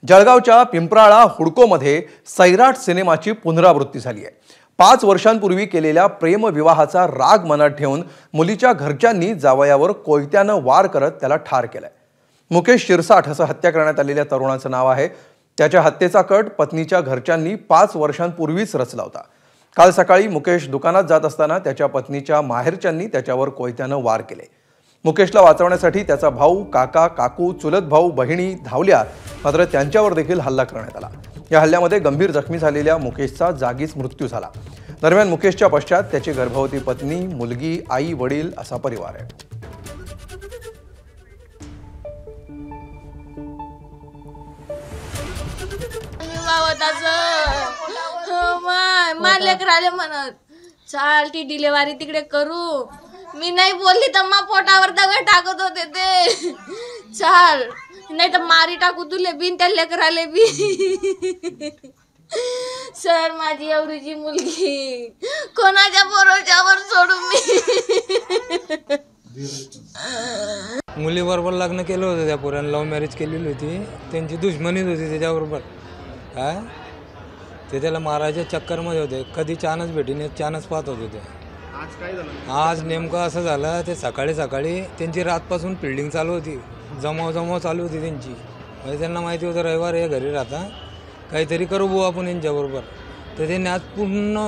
जळगावच्या पिंपराळा हुडकोमध्ये सैराट सिनेमाची पुनरावृत्ती झाली आहे। 5 वर्षांपूर्वी केलेल्या प्रेमविवाहाचा राग मनात ठेवून मुलीच्या घरच्यांनी जावयावर कोयत्याने वार करत त्याला ठार केलंय। मुकेश शिरसाठ असं हत्या करण्यात आलेल्या तरुणाचं नाव आहे। त्याच्या हत्येचा कट पत्नीच्या घरच्यांनी 5 वर्षांपूर्वीच रचला होता। काल सकाळी मुकेश दुकानात जात असताना त्याच्या पत्नीच्या माहेरच्यांनी त्याच्यावर कोयत्याने वार केले। मुकेशला वाचवण्यासाठी त्याचा भाऊ, काका, काकू, चुलत भाऊ, बहिणी धावल्या, मात्र त्यांच्यावर देखील हल्ला करण्यात आला। या हल्ल्यामध्ये गंभीर जखमी झालेल्या मुकेशचा जागीच मृत्यू झाला। दरम्यान मुकेशच्या पश्चात त्याची गर्भवती पत्नी, मुलगी, आई, वडील असा परिवार आहे। लेकराले म्हणत चाल ती डिलिव्हरी तिकडे करू, मी नाही बोलली तर मग पोटावर दगड टाकत होते ते। चाल नाही तर मारी टाकू तुले बिन त्या लेकराले बी। सर माझी एवढीची मुलगी कोणाच्या भरोश्यावर सोडू मी? मुलीबरोबर लग्न केलं होतं त्या पोरानं, लव्ह मॅरेज केलेली होती, त्यांची दुश्मनीच होती त्याच्याबरोबर। काय ते त्याला मारायच्या चक्करमध्ये होते, कधी चानच भेटीने चानच पाहत होते ते। आज काय झालं? आज नेमकं असं झालं, ते सकाळी त्यांची रातपासून फिल्डिंग चालू होती, जमाव चालू होती त्यांची। म्हणजे त्यांना माहिती होतं रविवार हे घरी राहता, काहीतरी करू भाऊ आपण यांच्याबरोबर। तर त्यांनी आज पूर्ण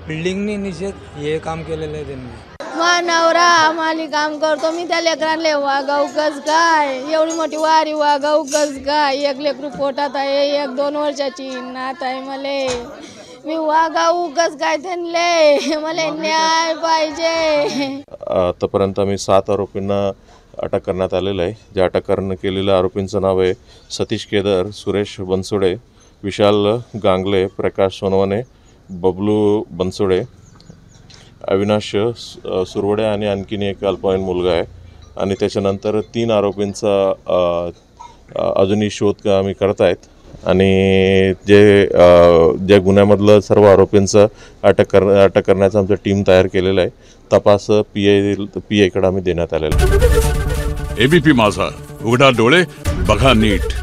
फिल्डिंगने निषेध हे काम केलेलं आहे त्यांनी। नवरा आम्हाला काम करतो, मी त्या लेकरांना वागाऊ कस काय? एवढी मोठी वारी वागाऊ कस काय? एक लेकरू पोटात आहे, 1-2 वर्षाची नात आहे मले, मी वागाऊ कस काय त्यांले? मला न्याय पाहिजे। आतापर्यंत आम्ही 7 आरोपींना अटक करण्यात आलेलं आहे। जे अटक केलेल्या आरोपींचं नाव आहे सतीश केदार, सुरेश बनसोडे, विशाल गांगले, प्रकाश सोनवणे, बबलू बनसोडे, अविनाश सुरवडे आणि आणखीन एक अल्पवयीन मुलगा आहे। आणि त्याच्यानंतर 3 आरोपींचा अजूनही शोध आम्ही करत आहेत। आणि जे गुन्ह्यामधलं सर्व आरोपींचं अटक करण्याचं आमचं टीम तयार केलेलं आहे। तपास PI कडे आम्ही देण्यात आलेला आहे। ABP माझा, उघडा डोळे बघा नीट।